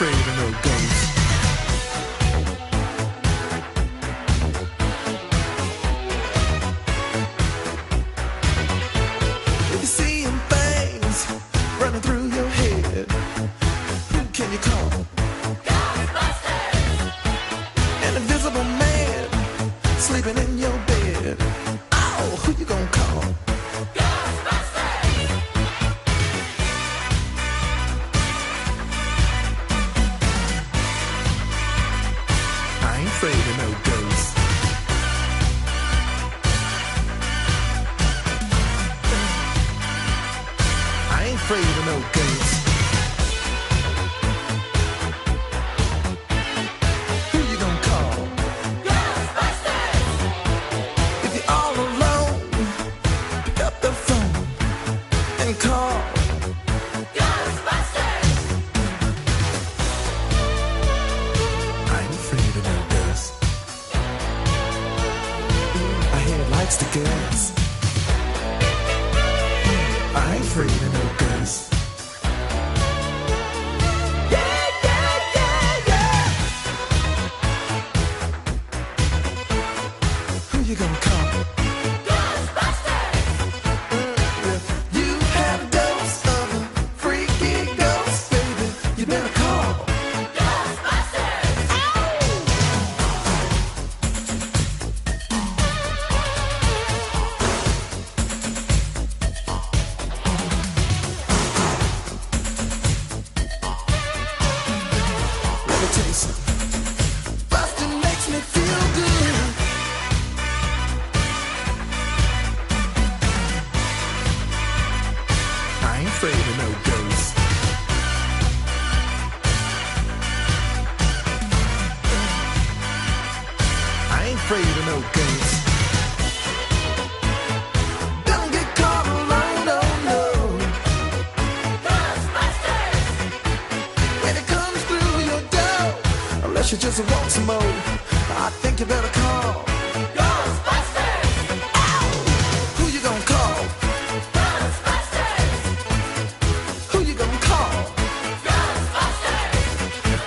afraid of no ghosts. If you're seeing things running through your head, who can you call? Ghostbusters! An invisible man sleeping in your bed. Oh, who you gonna call? Afraid of no ghosts. I ain't afraid of no ghosts. Who you gonna call? Ghostbusters! If you're all alone, pick up the phone and call Ghostbusters! I ain't afraid of no ghosts. Likes to guess. I ain't afraid of no ghosts. Yeah, yeah, yeah, yeah. Who you gonna call? Ghostbusters! You have a dose of a freaky ghost, baby. You better call Ghostbusters! Bustin' makes me feel good. I ain't afraid of no ghosts. I ain't afraid of no ghosts. Don't get caught alone, no, no. Ghostbusters! When it comes through your door, unless you just want some more, I think you better call Ghostbusters! Ow! Who you gonna call? Ghostbusters! Who you gonna call? Ghostbusters!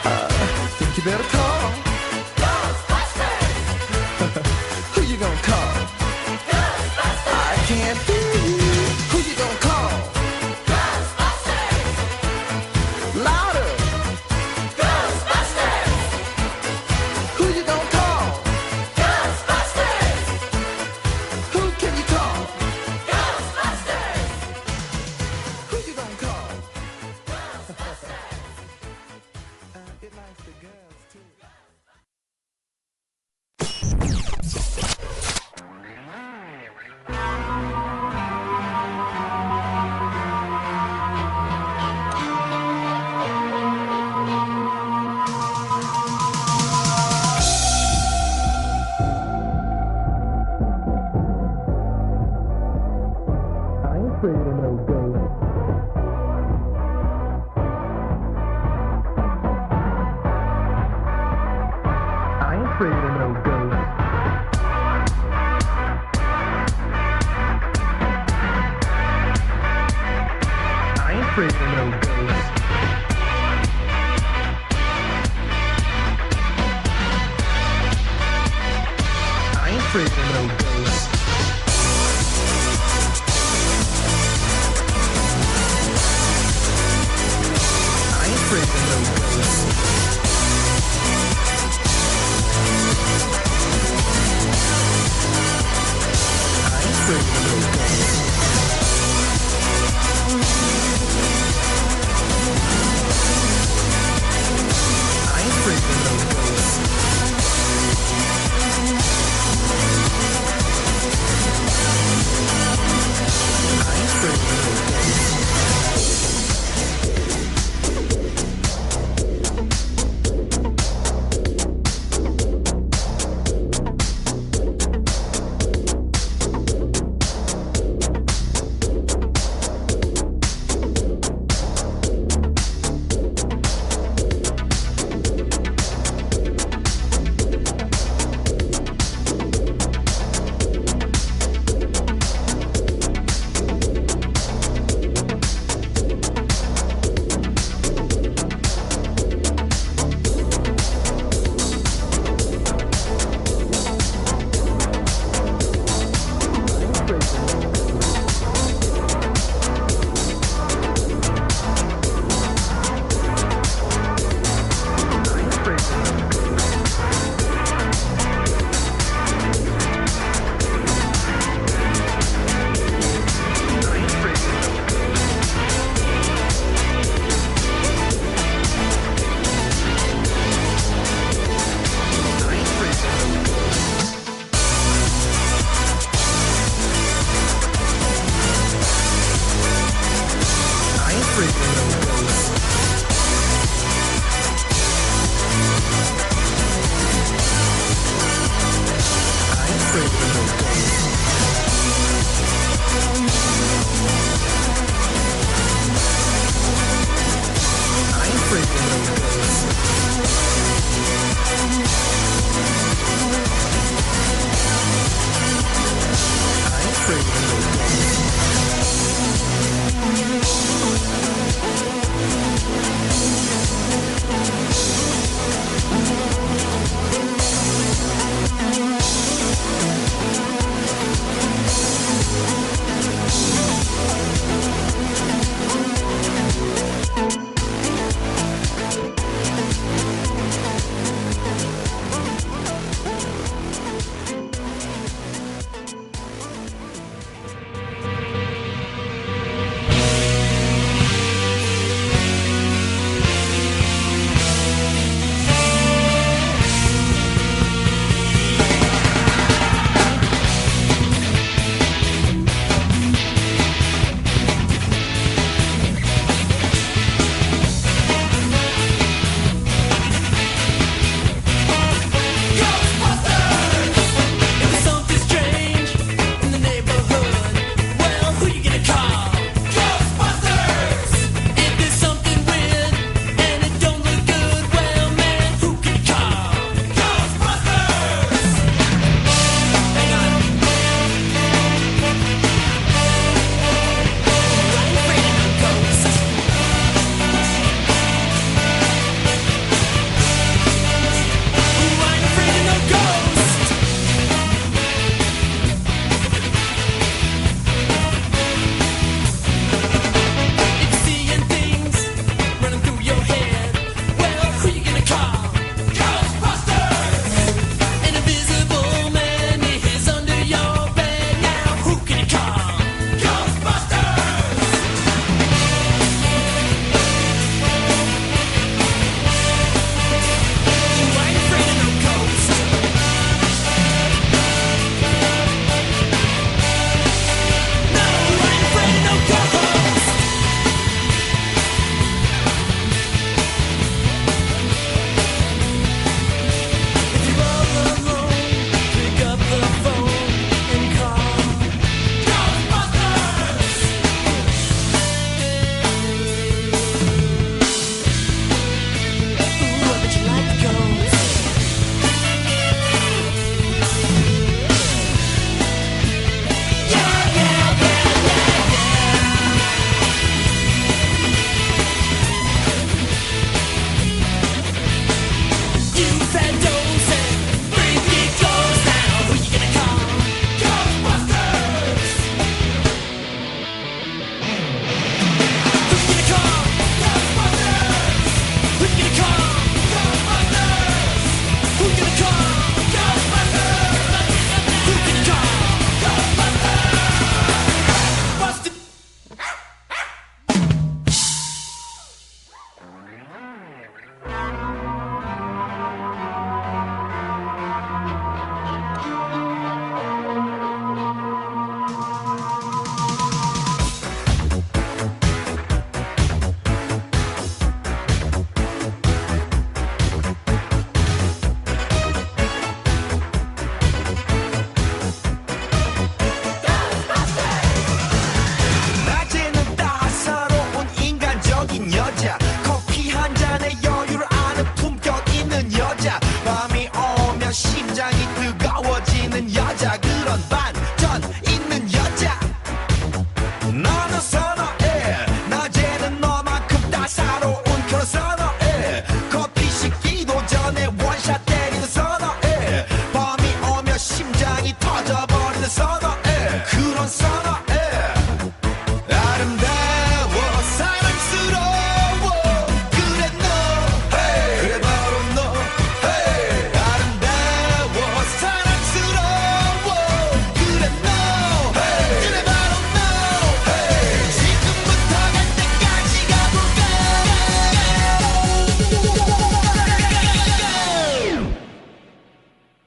I think you better call Ghostbusters! Who you gonna call? Ghostbusters! I can't hear you. Who you gonna call? Ghostbusters! Louder! Ghostbusters! Who you gonna call? Ghostbusters! Who can you call? Ghostbusters! Who you gonna call? Ghostbusters! It likes the girls too. I ain't afraid of no ghosts. I ain't afraid of no ghosts. I ain't afraid of no ghosts. I ain't afraid of no ghosts. I ain't afraid of no ghosts. I ain't afraid of no ghosts. I ain't afraid of no ghosts. I ain't afraid of no ghosts.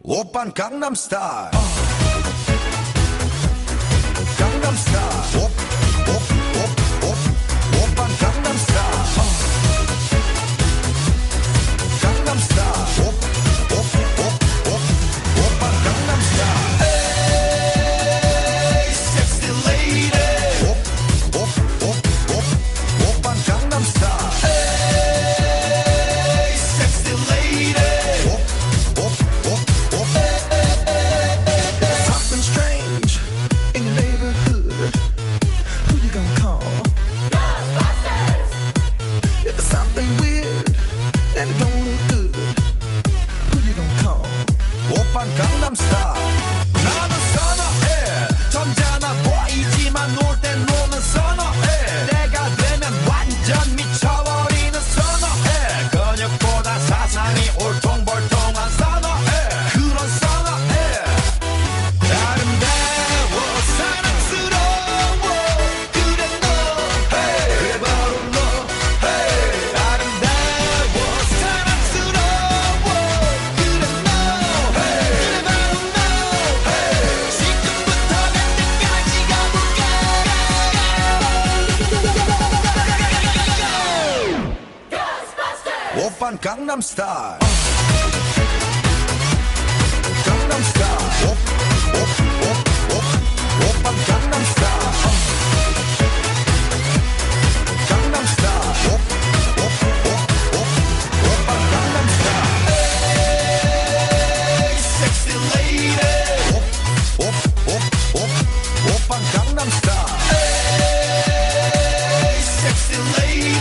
오빤 강남 스타일 강남 스타일 오빤 강남 스타일 강남 스타일 오빤 강남 스타일 에이 섹시 레이디 오빤 강남 스타일 오빤 강남스타일 강남스타일 오빤 강남스타일 강남스타일 오빤 강남스타일 Hey sexy lady 오빤 강남스타일 Hey sexy lady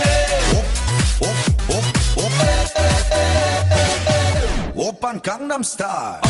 오빤 강남스타일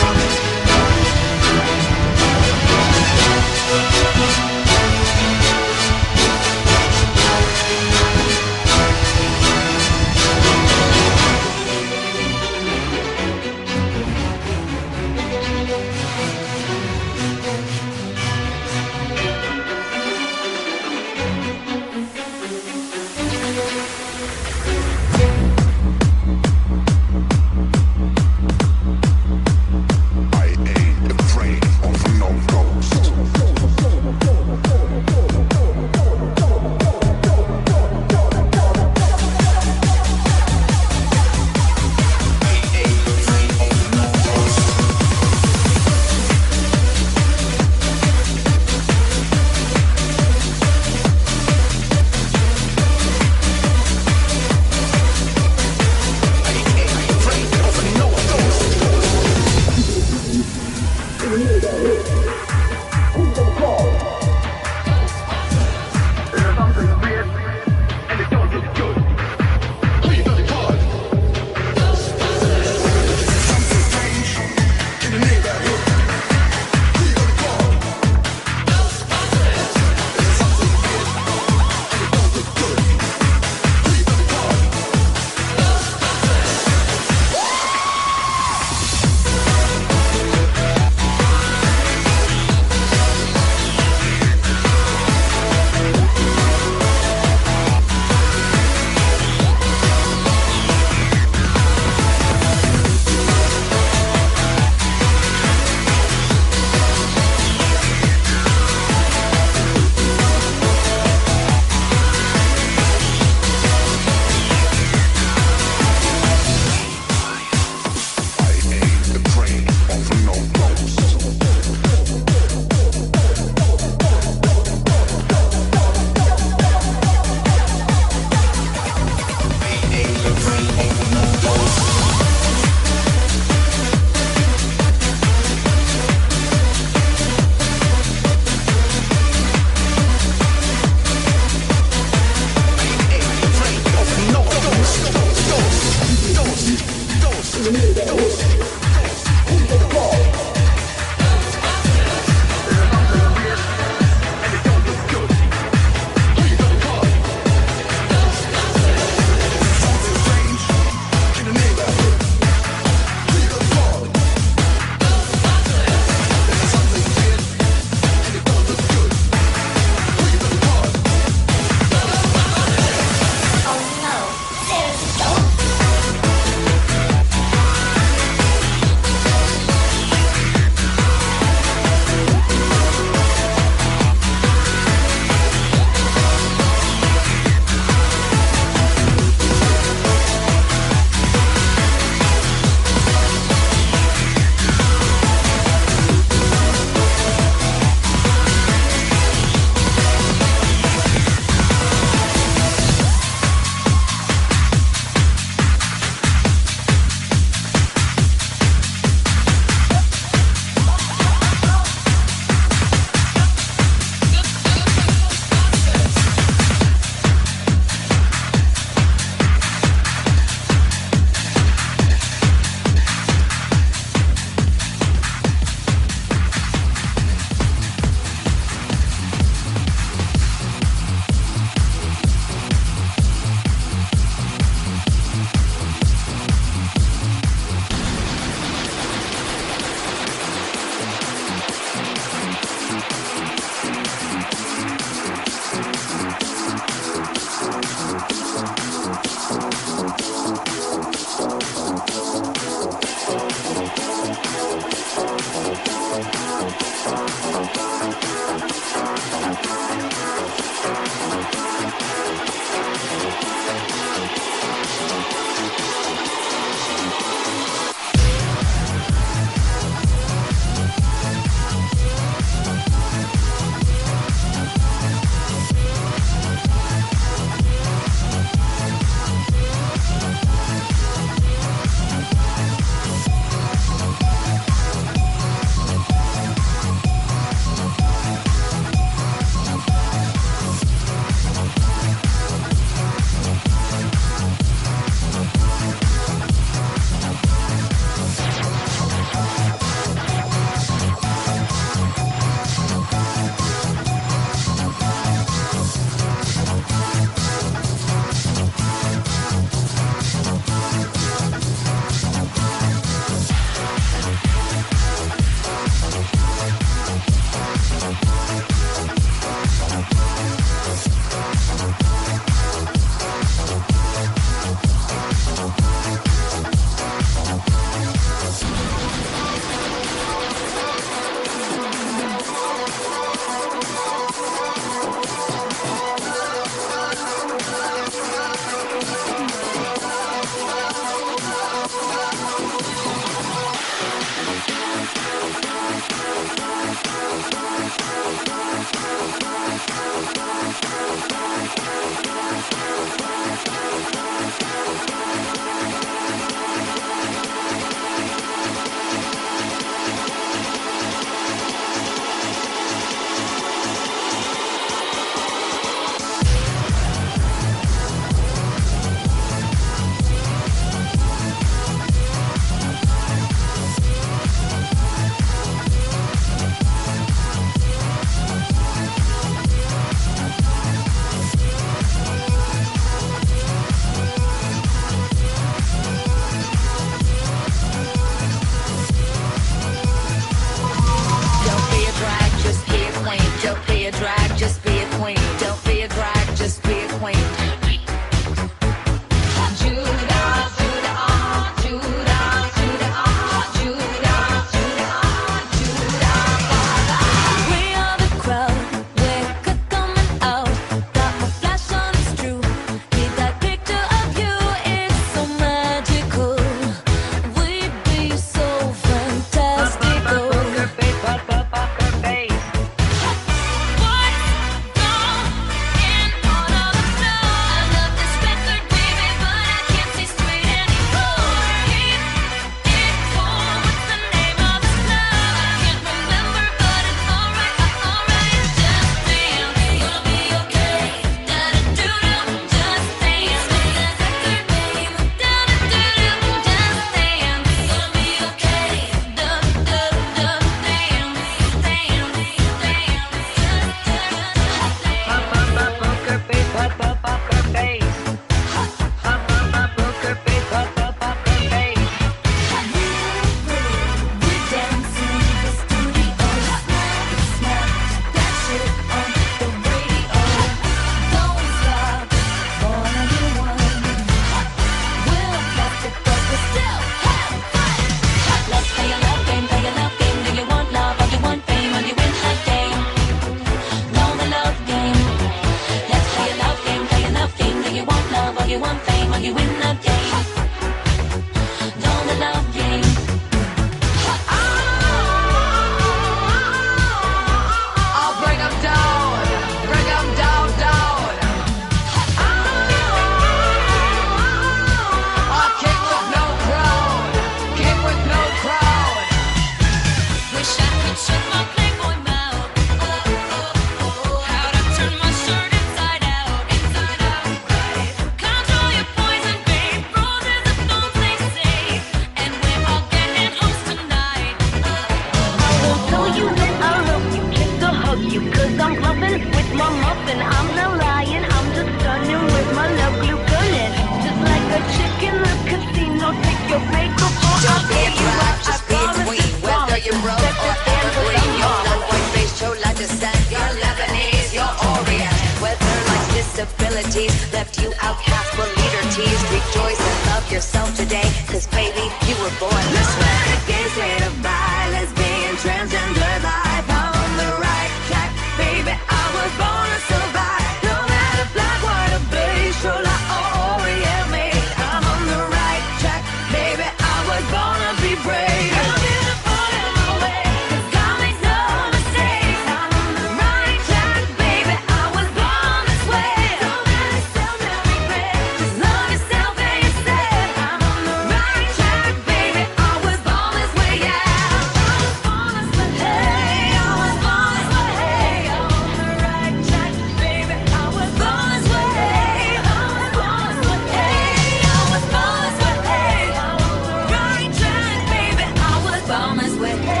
responsibilities left you outcast but leader teased. Rejoice and love yourself today, cause baby, you were born this way. Gay, straight or bi, lesbian, transgender life. I'm on the right track, baby, I was born to survive. No matter black, white or beige, chola or orient, I'm on the right track, baby, I was born to be brave. I'm beautiful in my way, cause God makes no mistakes. I'm on the right track, baby, I was born this way. Don't let yourself never regret, just love yourself and you said I'm on the right track, baby, I was born this way, yeah. I was born this way, hey, I was born this way, hey. I'm on the right track, baby, I was born this way, hey. I was born this way, hey, I was born this way, hey. I'm on the right track, baby, I was born this way, hey.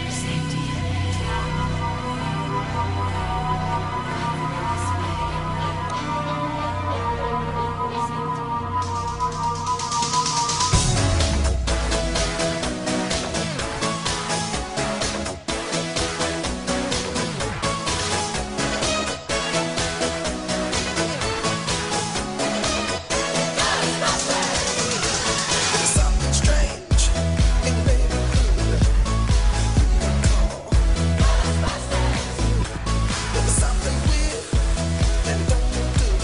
Safety. There's something strange in the neighborhood. There's something weird and it don't look good.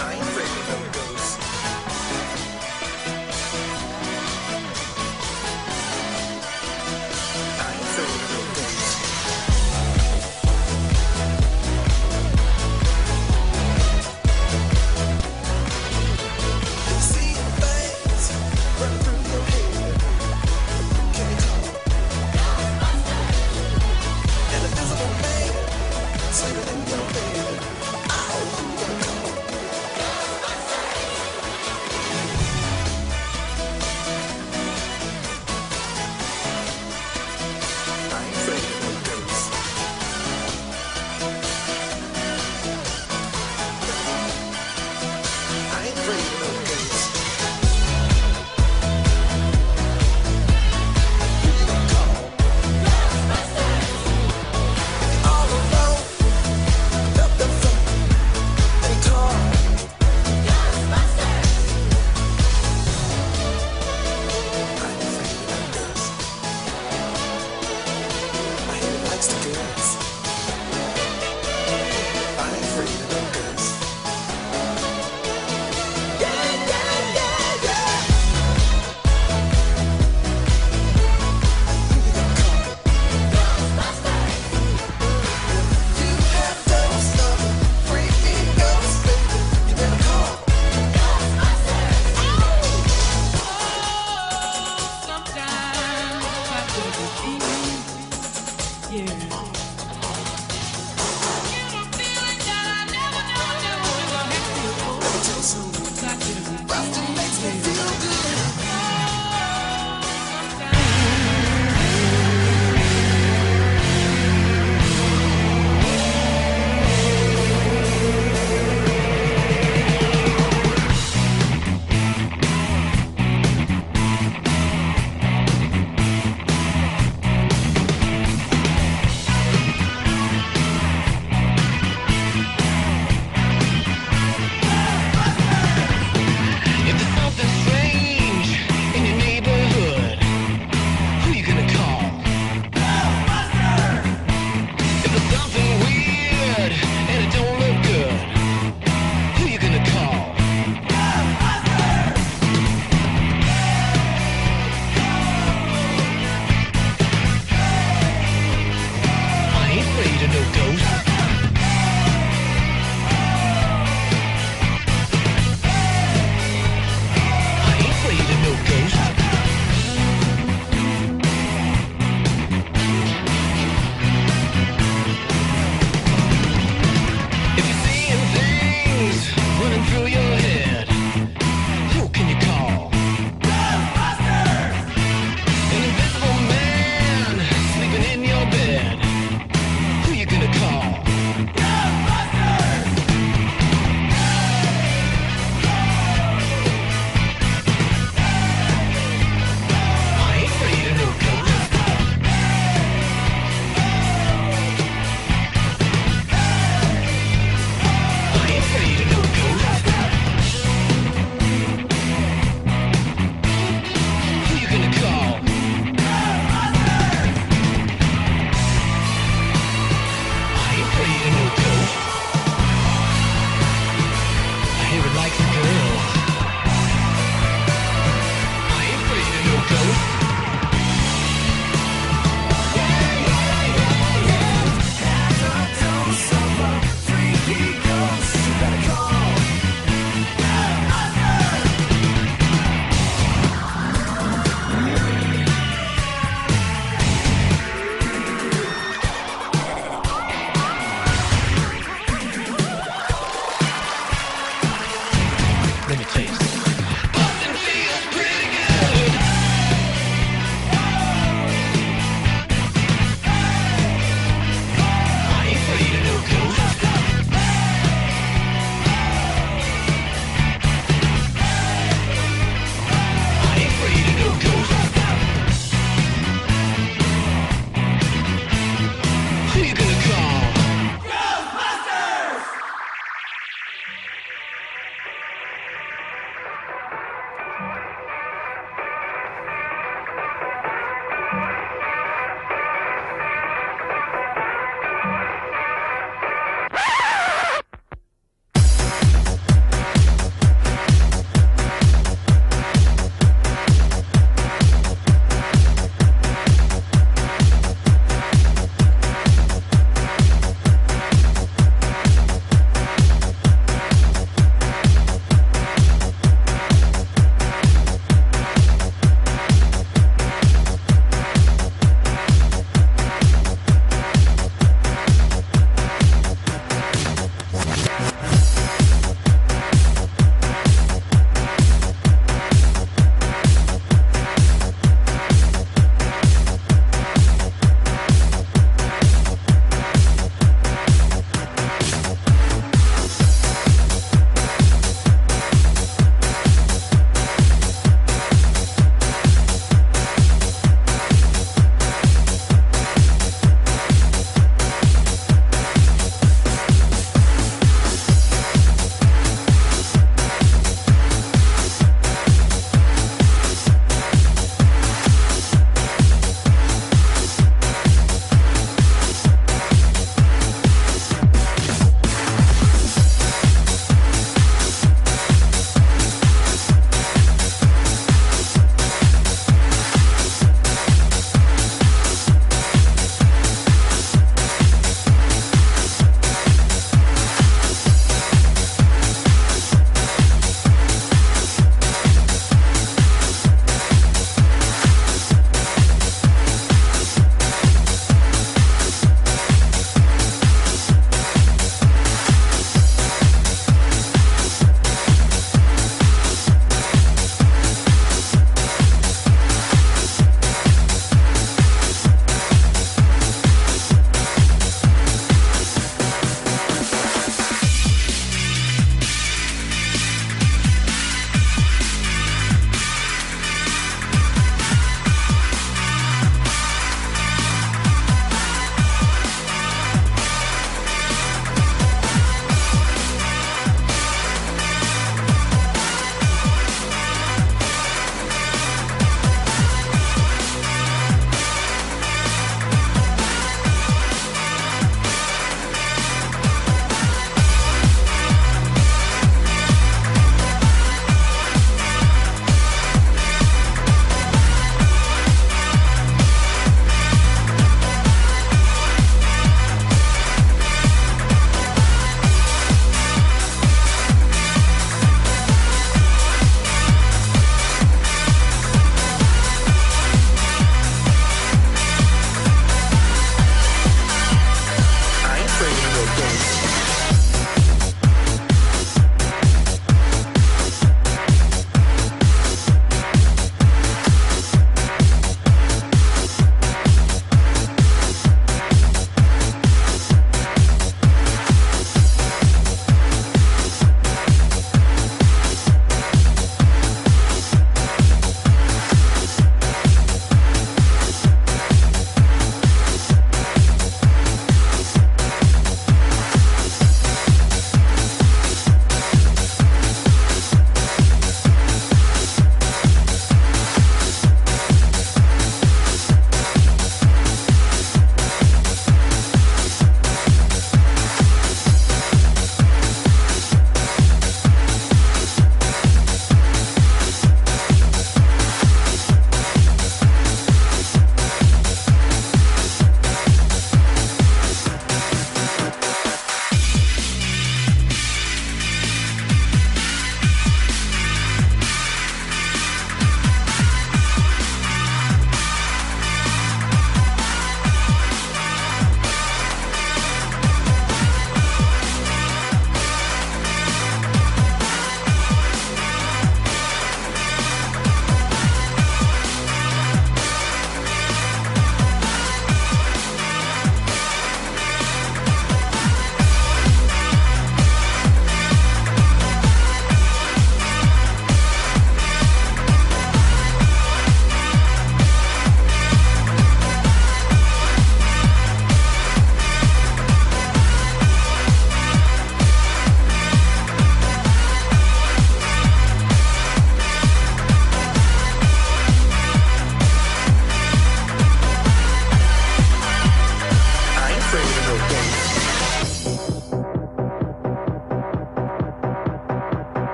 I ain't afraid of no ghosts. I ain't afraid of no ghosts. Seeing things running through your head. Can you talk? An invisible man sleeping in your bed. Ow, who you gonna call? I ain't afraid of no ghosts. I ain't afraid of no ghosts. Who you gonna call? All alone, up the front, they call Ghostbusters. I ain't afraid of no ghosts. I hear it likes the girls. I ain't afraid of no ghosts. Yeah, yeah, yeah, yeah. Who you gonna call? Ghostbusters. You have those other freaky ghosts, baby. You better call Ghostbusters. Sometimes I feel defeated. Yeah. Get a feeling that I never had before. Let me tell you something. Got you to Rasta makes me feel good. If there's something strange in your neighborhood, who you gonna call? Ghostbusters! If there's something weird and it don't look good, who you gonna call? Ghostbusters! I ain't afraid of no ghosts. I ain't afraid of no ghosts. If you're seeing things running through your head, who can you call? Ghostbusters! An invisible man sleeping in your bed, who you gonna call?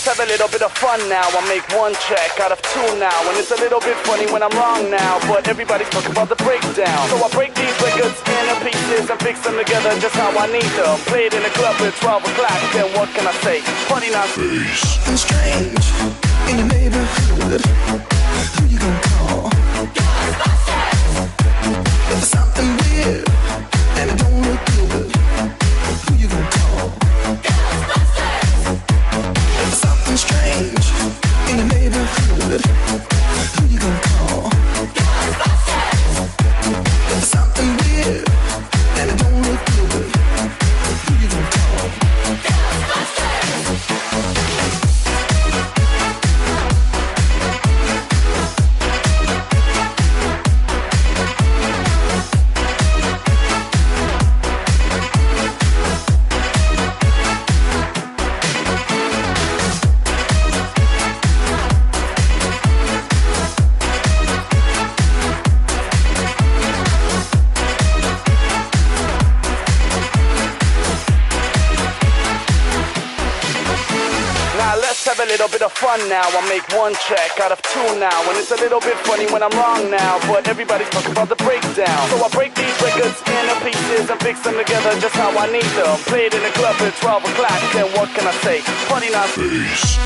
have a little bit of fun now. I make one check out of two now, and it's a little bit funny when I'm wrong now, but everybody's talking about the breakdown. So I break these records into pieces and fix them together just how I need them. Play it in the club at 12 o'clock, then what can I say? Funny not Something strange in your neighborhood. Who you gonna call? Ghostbusters! There's something weird and it don't look good. Who you gonna call? Ghostbusters! There's something strange in your neighborhood. Who you gonna call? Ghostbusters! There's something weird and it don't look good. Who you gonna call? Ghostbusters! have a little bit of fun now. I make one check out of two now, and it's a little bit funny when I'm wrong now, but everybody's talking about the breakdown. So I break these records into pieces and fix them together just how I need them. Play it in the club at 12 o'clock, then what can I say? Funny not peace.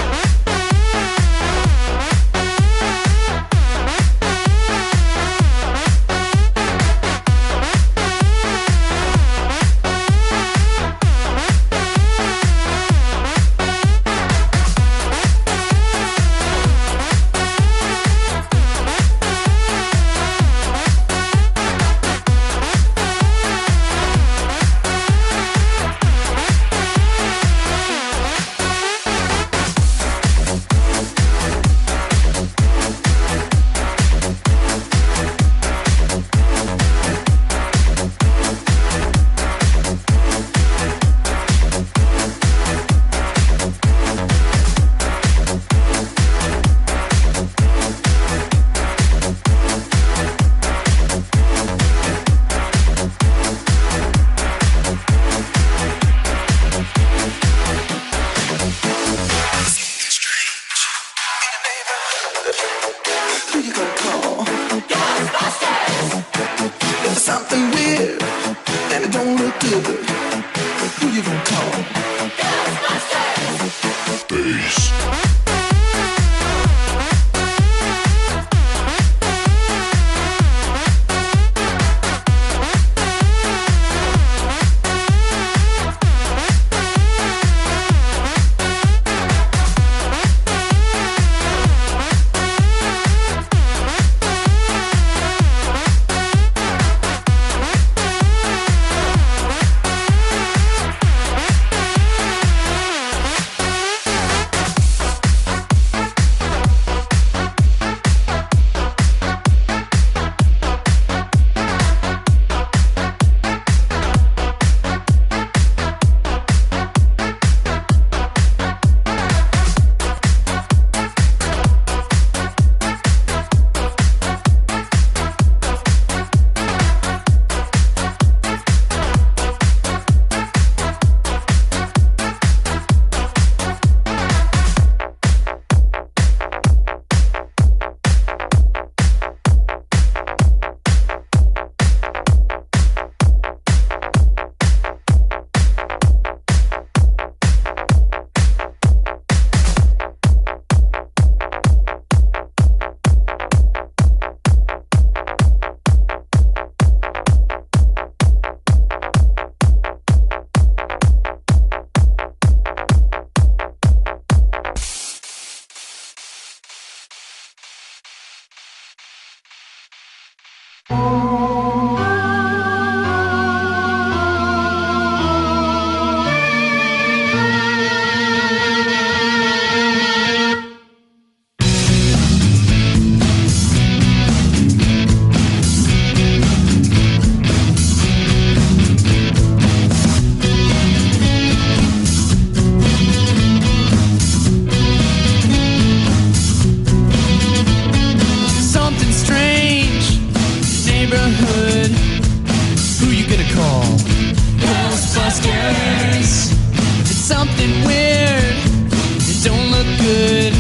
good.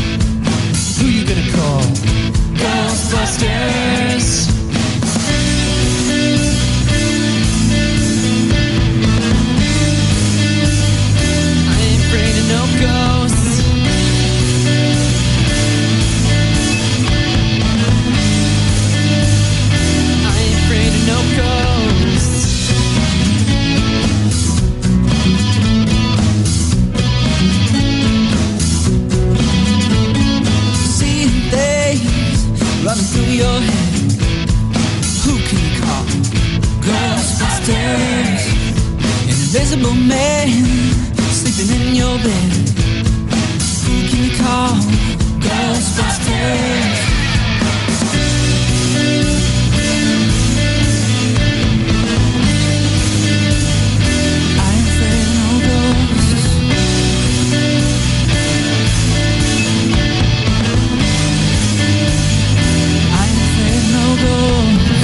Who you gonna call? Ghostbusters. I ain't afraid of no ghosts. I ain't afraid of no ghosts. Running through your head. Who can you call? Ghostbusters. An invisible man sleeping in your bed. Who can you call? Ghostbusters. I ain't afraid of no ghosts.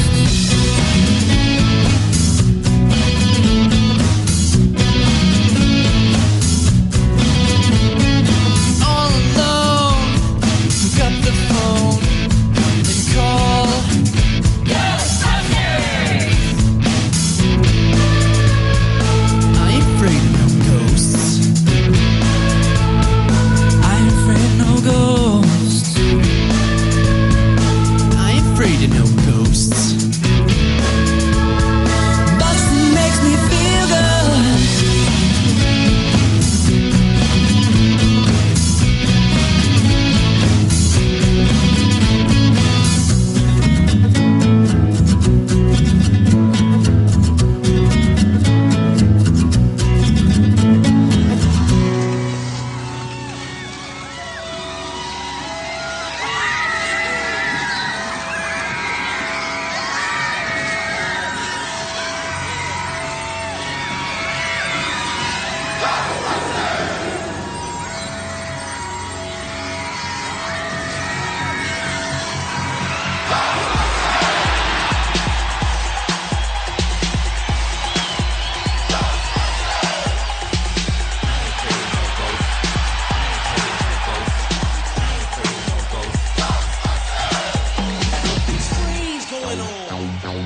All alone, pick up the phone and call Ghostbusters. I ain't afraid of no ghosts. I ain't afraid of no ghosts. I ain't afraid of no ghosts. That's what makes me feel good.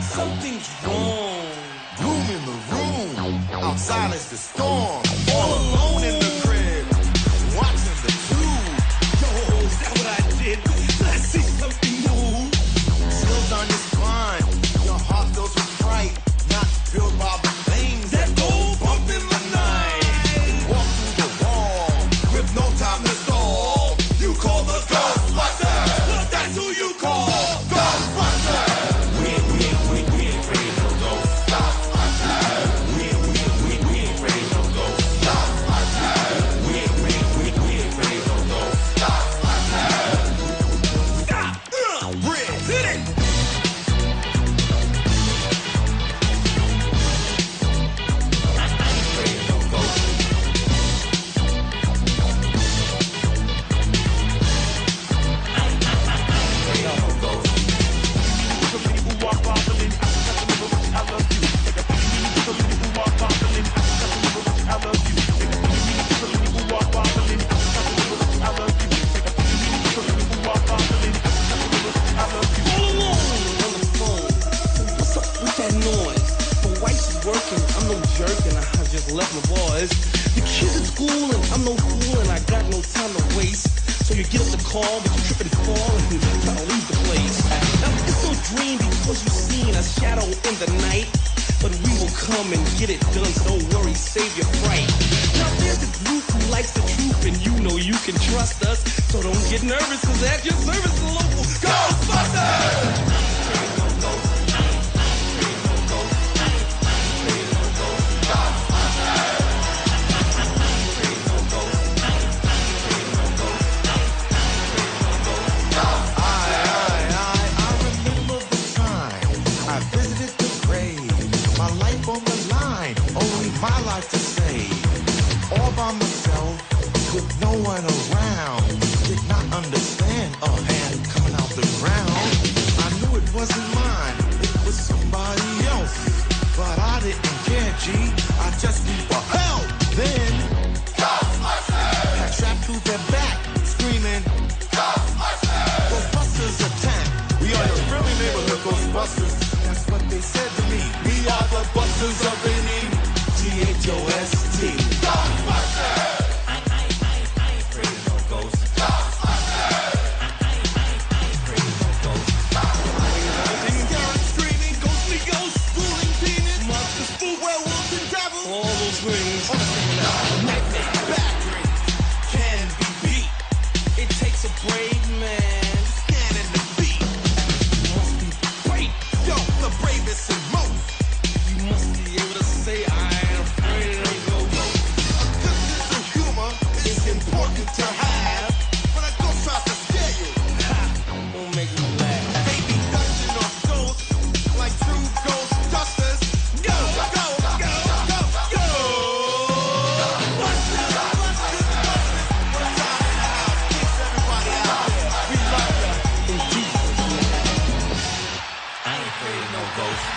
Something's wrong. Gloom in the room. Outside is the storm. All alone in the crib. Watching the tube. Yo, is that what I did? Did I see something new? Chills on your spine. Your heart fills with fright. Not filled by the things that go bump in the night. Walk through the wall with no time to stall. You call the Ghostbusters. Look, that's who you call. Ghostbusters. Left my boys. The kids at school and I'm no fool and I got no time to waste. So you get up the call, but you trip and fall and try to leave the place. Now it's no dream because you've seen a shadow in the night. But we will come and get it done, so don't worry, save your fright. Now there's a group who likes the truth and you know you can trust us. So don't get nervous, cause at your service the local Ghostbusters! My life to save, all by myself, with no one around. Did not understand a hand coming out the ground. I knew they said to me, we are the busters of any G-H-O-S-T. Ghostbusters! I ain't afraid of no ghosts. Ghostbusters! I ain't afraid of no ghosts. Scaring, screaming, ghostly ghosts, fooling penis, monsters, spook, werewolves, and devils. All those things. Nightmare, bad dreams, can be beat. It takes a brave man to stand in defeat. You must be brave, yo, the bravest and most. You must be able to say I am afraid of no ghosts. A good sense of humor is important to have. When a ghost tries to scare you, won't make me laugh. Baby dungeon or ghost, like true Ghostbusters. Go, go, go, go, go, go. Busters, busters, busters. One time in the house, kicks everybody out there. We love ya in Jesus' name. I ain't afraid of no ghosts.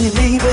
your neighbor.